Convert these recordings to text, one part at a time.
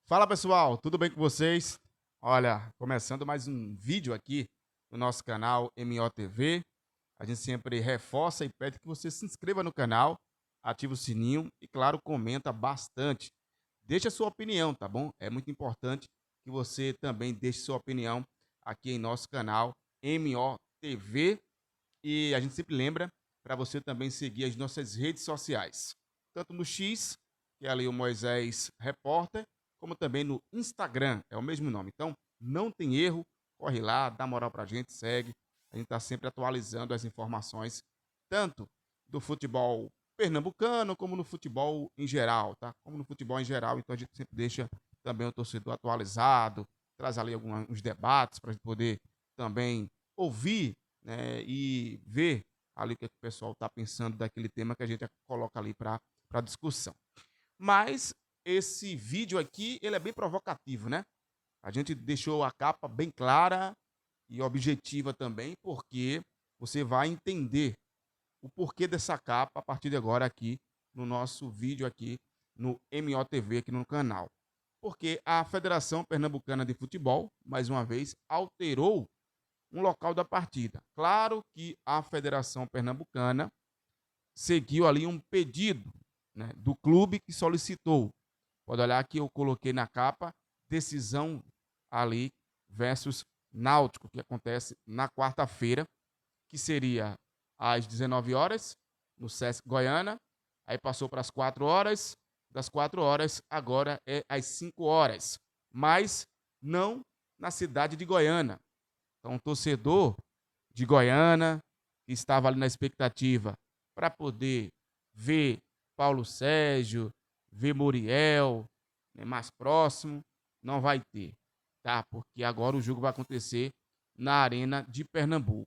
Fala pessoal, tudo bem com vocês? Olha, começando mais um vídeo aqui no nosso canal MOTV. A gente sempre reforça e pede que você se inscreva no canal, ative o sininho e, claro, comenta bastante. Deixe a sua opinião, tá bom? É muito importante que você também deixe sua opinião aqui em nosso canal MOTV. E a gente sempre lembra para você também seguir as nossas redes sociais, tanto no X, que é ali o Moisés Repórter, como também no Instagram, é o mesmo nome. Então, não tem erro, corre lá, dá moral pra gente, segue. A gente está sempre atualizando as informações, tanto do futebol pernambucano, como no futebol em geral, tá? Como no futebol em geral, então a gente sempre deixa também o torcedor atualizado, traz ali alguns debates para a gente poder também ouvir, né, e ver ali o que, é que o pessoal está pensando daquele tema que a gente coloca ali para discussão. Mas esse vídeo aqui, ele é bem provocativo, né? A gente deixou a capa bem clara e objetiva também, porque você vai entender o porquê dessa capa a partir de agora aqui no nosso vídeo aqui no MOTV aqui no canal. Porque a Federação Pernambucana de Futebol, mais uma vez, alterou um local da partida. Claro que a Federação Pernambucana seguiu ali um pedido, né, do clube que solicitou. Pode olhar que eu coloquei na capa decisão ali versus Náutico, que acontece na quarta-feira, que seria às 19 horas, no Sesc Goiânia, aí passou para as 4 horas, das 4 horas agora é às 5 horas, mas não na cidade de Goiânia. Então, um torcedor de Goiânia, que estava ali na expectativa para poder ver Paulo Sérgio, ver Muriel, né, mais próximo, não vai ter, tá? Porque agora o jogo vai acontecer na Arena de Pernambuco.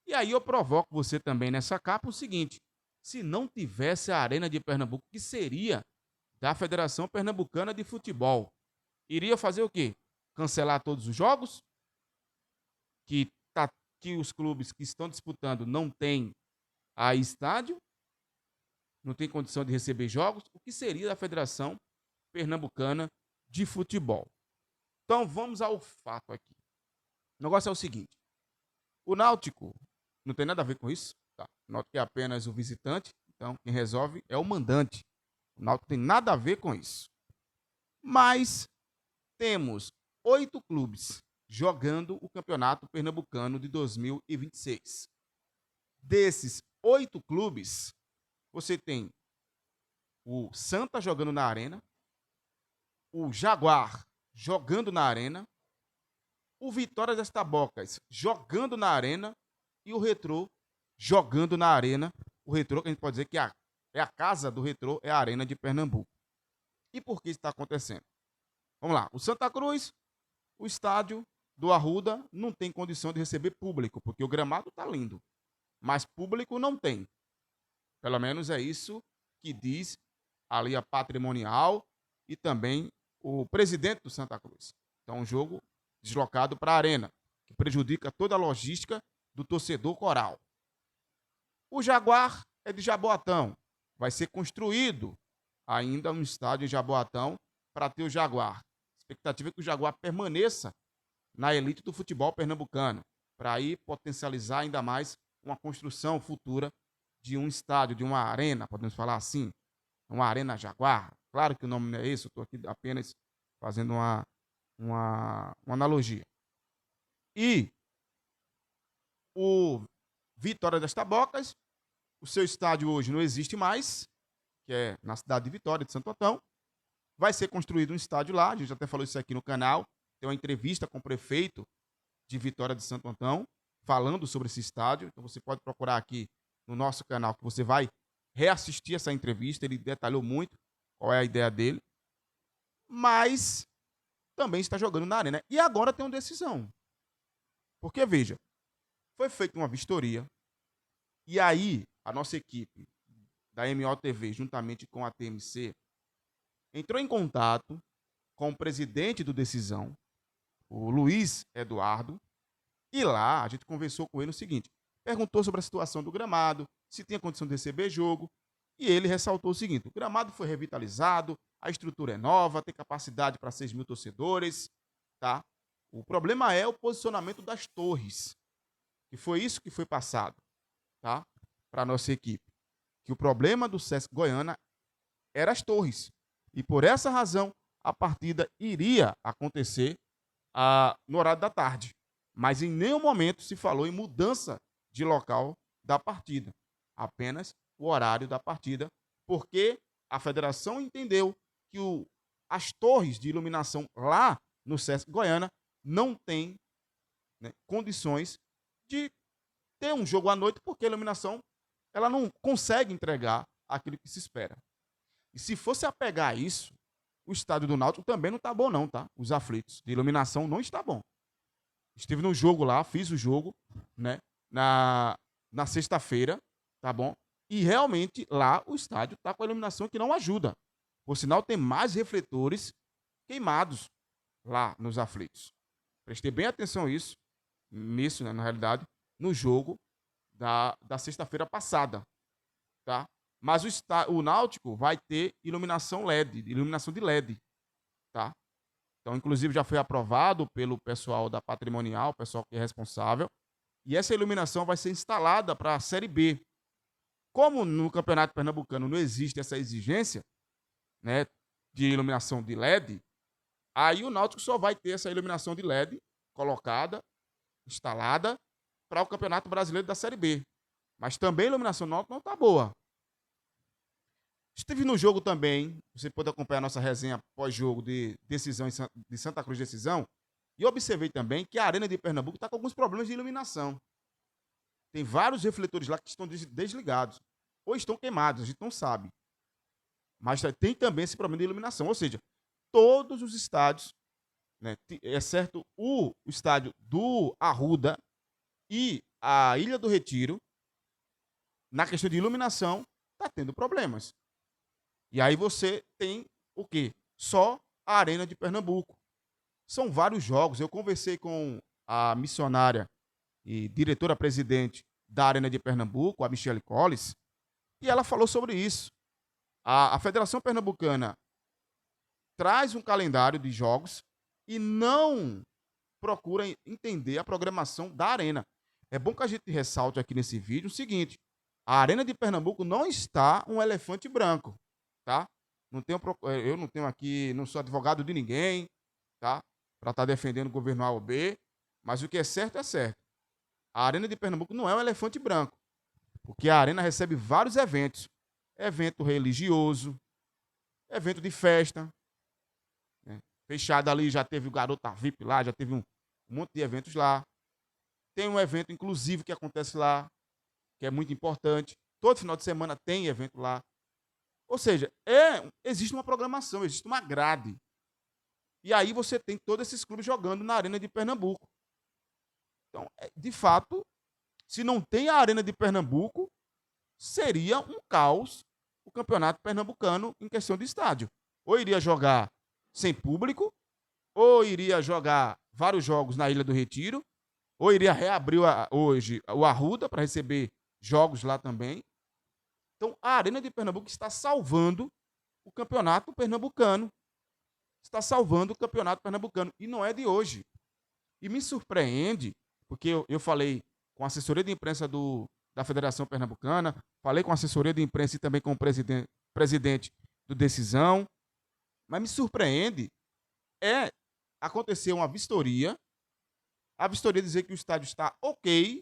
E aí eu provoco você também nessa capa o seguinte: se não tivesse a Arena de Pernambuco, que seria da Federação Pernambucana de Futebol, iria fazer o quê? Cancelar todos os jogos? Que, tá, que os clubes que estão disputando não têm a estádio, não tem condição de receber jogos, o que seria da Federação Pernambucana de Futebol? Então vamos ao fato aqui. O negócio é o seguinte: o Náutico não tem nada a ver com isso. Tá? O Náutico é apenas o visitante, então quem resolve é o mandante. O Náutico tem nada a ver com isso. Mas temos 8 clubes jogando o Campeonato Pernambucano de 2026. Desses 8 clubes, você tem o Santa jogando na Arena, o Jaguar jogando na Arena, o Vitória das Tabocas jogando na Arena e o Retrô jogando na Arena. O Retrô, que a gente pode dizer que é a casa do Retrô, é a Arena de Pernambuco. E por que isso está acontecendo? Vamos lá. O Santa Cruz, o estádio do Arruda não tem condição de receber público, porque o gramado está lindo, mas público não tem. Pelo menos é isso que diz ali a patrimonial e também o presidente do Santa Cruz. Então, um jogo deslocado para a arena, que prejudica toda a logística do torcedor coral. O Jaguar é de Jaboatão. Vai ser construído ainda um estádio em Jaboatão para ter o Jaguar. A expectativa é que o Jaguar permaneça na elite do futebol pernambucano, para aí potencializar ainda mais uma construção futura de um estádio, de uma arena, podemos falar assim, uma arena Jaguar. Claro que o nome não é esse, eu estou aqui apenas fazendo uma analogia. E o Vitória das Tabocas, o seu estádio hoje não existe mais, que é na cidade de Vitória, de Santo Antão. Vai ser construído um estádio lá, a gente até falou isso aqui no canal. Tem uma entrevista com o prefeito de Vitória de Santo Antão, falando sobre esse estádio. Então você pode procurar aqui no nosso canal, que você vai reassistir essa entrevista. Ele detalhou muito qual é a ideia dele. Mas também está jogando na arena. E agora tem uma decisão. Porque, veja, foi feita uma vistoria. E aí, a nossa equipe da MOTV, juntamente com a TMC, entrou em contato com o presidente do Decisão, o Luiz Eduardo, e lá a gente conversou com ele o seguinte: perguntou sobre a situação do gramado, se tinha condição de receber jogo, e ele ressaltou o seguinte: o gramado foi revitalizado, a estrutura é nova, tem capacidade para 6 mil torcedores, tá? O problema é o posicionamento das torres, que foi isso que foi passado, tá? Para a nossa equipe. Que o problema do Sesc Goiânia era as torres. E por essa razão, a partida iria acontecer no horário da tarde. Mas em nenhum momento se falou em mudança de local da partida. Apenas o horário da partida, porque a federação entendeu que as torres de iluminação lá no Sesc Goiânia não têm, né, condições de ter um jogo à noite, porque a iluminação ela não consegue entregar aquilo que se espera. E se fosse apegar isso, o estádio do Náutico também não está bom não, tá? Os aflitos de iluminação não está bom. Estive no jogo lá, fiz o jogo, né? Na sexta-feira, tá bom? E realmente lá o estádio está com a iluminação que não ajuda. Por sinal, tem mais refletores queimados lá nos aflitos. Prestei bem atenção nisso, né, na realidade, no jogo da sexta-feira passada, tá? Mas o Náutico vai ter iluminação LED, iluminação de LED, tá? Então, inclusive, já foi aprovado pelo pessoal da Patrimonial, o pessoal que é responsável, e essa iluminação vai ser instalada para a Série B. Como no Campeonato Pernambucano não existe essa exigência, né, de iluminação de LED, aí o Náutico só vai ter essa iluminação de LED colocada, instalada, para o Campeonato Brasileiro da Série B. Mas também a iluminação do Náutico não está boa. Estive no jogo também, você pode acompanhar a nossa resenha pós-jogo de decisão de Santa Cruz Decisão, e observei também que a Arena de Pernambuco está com alguns problemas de iluminação. Tem vários refletores lá que estão desligados, ou estão queimados, a gente não sabe. Mas tem também esse problema de iluminação, ou seja, todos os estádios, né, exceto o estádio do Arruda e a Ilha do Retiro, na questão de iluminação, está tendo problemas. E aí você tem o quê? Só a Arena de Pernambuco. São vários jogos. Eu conversei com a missionária e diretora-presidente da Arena de Pernambuco, a Michele Colles, e ela falou sobre isso. A Federação Pernambucana traz um calendário de jogos e não procura entender a programação da Arena. É bom que a gente ressalte aqui nesse vídeo o seguinte: a Arena de Pernambuco não está um elefante branco, tá? Eu não tenho aqui, não sou advogado de ninguém, tá? Para estar defendendo o governo A ou B, mas o que é certo é certo. A Arena de Pernambuco não é um elefante branco, porque a Arena recebe vários eventos. Evento religioso, evento de festa, né? Fechado ali, já teve o Garota VIP lá, já teve um monte de eventos lá. Tem um evento inclusivo que acontece lá, que é muito importante. Todo final de semana tem evento lá. Ou seja, existe uma programação, existe uma grade. E aí você tem todos esses clubes jogando na Arena de Pernambuco. Então, de fato, se não tem a Arena de Pernambuco, seria um caos o campeonato pernambucano em questão de estádio. Ou iria jogar sem público, ou iria jogar vários jogos na Ilha do Retiro, ou iria reabrir hoje o Arruda para receber jogos lá também. Então, a Arena de Pernambuco está salvando o campeonato pernambucano. Está salvando o campeonato pernambucano. E não é de hoje. E me surpreende, porque eu falei com a assessoria de imprensa da Federação Pernambucana, falei com a assessoria de imprensa e também com o presidente do Decisão, mas me surpreende acontecer uma vistoria, a vistoria dizer que o estádio está ok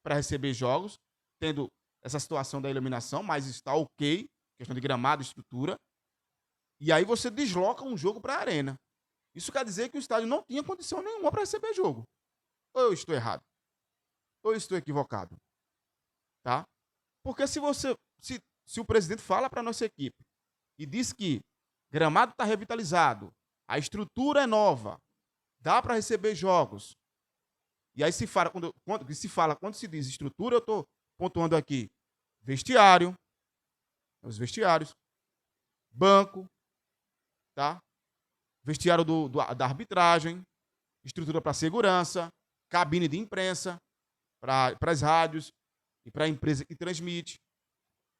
para receber jogos, tendo essa situação da iluminação, mas está ok, questão de gramado, estrutura, e aí você desloca um jogo para a Arena. Isso quer dizer que o estádio não tinha condição nenhuma para receber jogo. Ou eu estou errado? Ou eu estou equivocado? Tá? Porque se o presidente fala para a nossa equipe e diz que gramado está revitalizado, a estrutura é nova, dá para receber jogos, e aí se fala, quando se diz estrutura, eu estou pontuando aqui vestiário, os vestiários, banco, tá? Vestiário da arbitragem, estrutura para segurança, cabine de imprensa, para as rádios e para a empresa que transmite,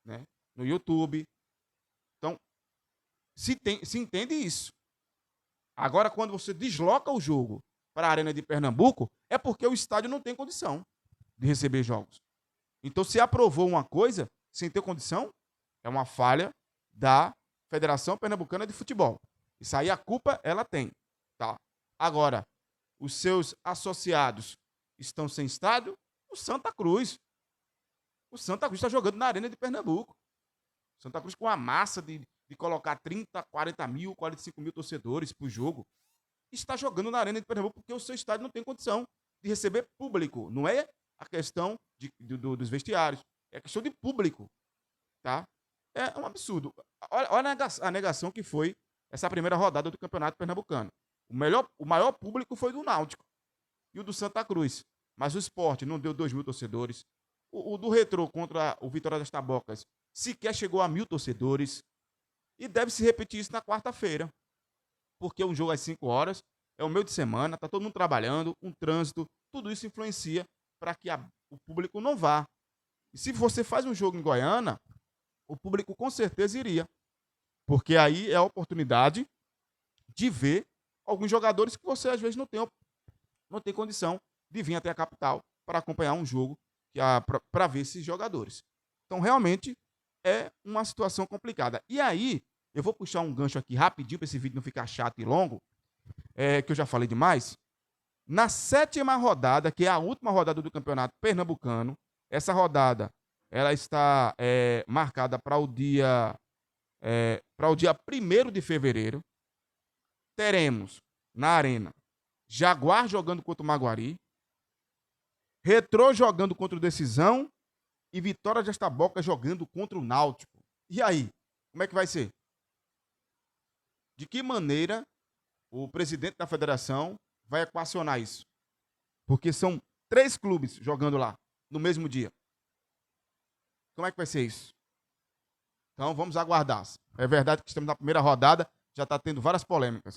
né, no YouTube. Então, Se entende isso. Agora, quando você desloca o jogo para a Arena de Pernambuco, é porque o estádio não tem condição de receber jogos. Então, se aprovou uma coisa sem ter condição, é uma falha da Federação Pernambucana de Futebol. Isso aí a culpa ela tem, tá? Agora, os seus associados estão sem estádio? O Santa Cruz. O Santa Cruz está jogando na Arena de Pernambuco. O Santa Cruz com a massa de colocar 30, 40 mil, 45 mil torcedores para o jogo. Está jogando na Arena de Pernambuco porque o seu estádio não tem condição de receber público. Não é a questão dos vestiários. É a questão de público. Tá? É um absurdo. Olha a negação que foi essa primeira rodada do Campeonato Pernambucano. O maior público foi do Náutico e o do Santa Cruz. Mas o Sport não deu 2 mil torcedores. O do Retrô contra o Vitória das Tabocas sequer chegou a 1.000 torcedores. E deve se repetir isso na quarta-feira. Porque um jogo às 5 horas, é o meio de semana, tá todo mundo trabalhando, um trânsito, tudo isso influencia para que o público não vá. E se você faz um jogo em Goiânia, o público com certeza iria. Porque aí é a oportunidade de ver alguns jogadores que você às vezes não tem condição de vir até a capital para acompanhar um jogo para ver esses jogadores. Então, realmente, é uma situação complicada. E aí, eu vou puxar um gancho aqui rapidinho para esse vídeo não ficar chato e longo, que eu já falei demais. Na 7ª rodada, que é a última rodada do Campeonato Pernambucano, essa rodada ela está marcada para o dia 1º de fevereiro. Teremos na Arena Jaguar jogando contra o Maguari, Retrô jogando contra o Decisão e Vitória de Estaboca jogando contra o Náutico. E aí, como é que vai ser? De que maneira o presidente da federação vai equacionar isso? Porque são 3 clubes jogando lá no mesmo dia. Como é que vai ser isso? Então vamos aguardar. É verdade que estamos na primeira rodada, já está tendo várias polêmicas.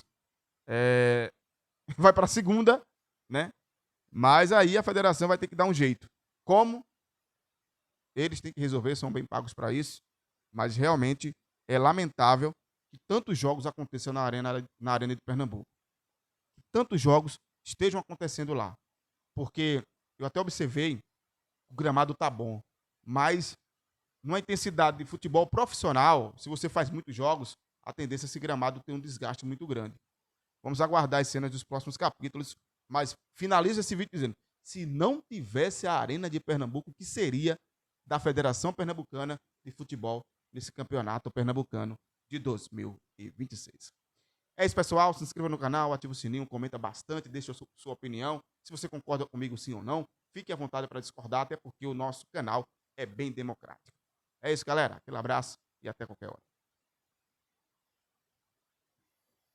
Vai para a segunda, né? Mas aí a federação vai ter que dar um jeito. Como? Eles têm que resolver, são bem pagos para isso. Mas realmente é lamentável que tantos jogos aconteçam na arena de Pernambuco. Que tantos jogos estejam acontecendo lá. Porque eu até observei, o gramado tá bom, mas numa intensidade de futebol profissional, se você faz muitos jogos, a tendência é esse gramado ter um desgaste muito grande. Vamos aguardar as cenas dos próximos capítulos, mas finaliza esse vídeo dizendo, se não tivesse a Arena de Pernambuco, o que seria da Federação Pernambucana de Futebol nesse campeonato pernambucano de 2026. É isso, pessoal. Se inscreva no canal, ativa o sininho, comenta bastante, deixa a sua opinião. Se você concorda comigo sim ou não, fique à vontade para discordar, até porque o nosso canal é bem democrático. É isso, galera. Aquele abraço e até qualquer hora.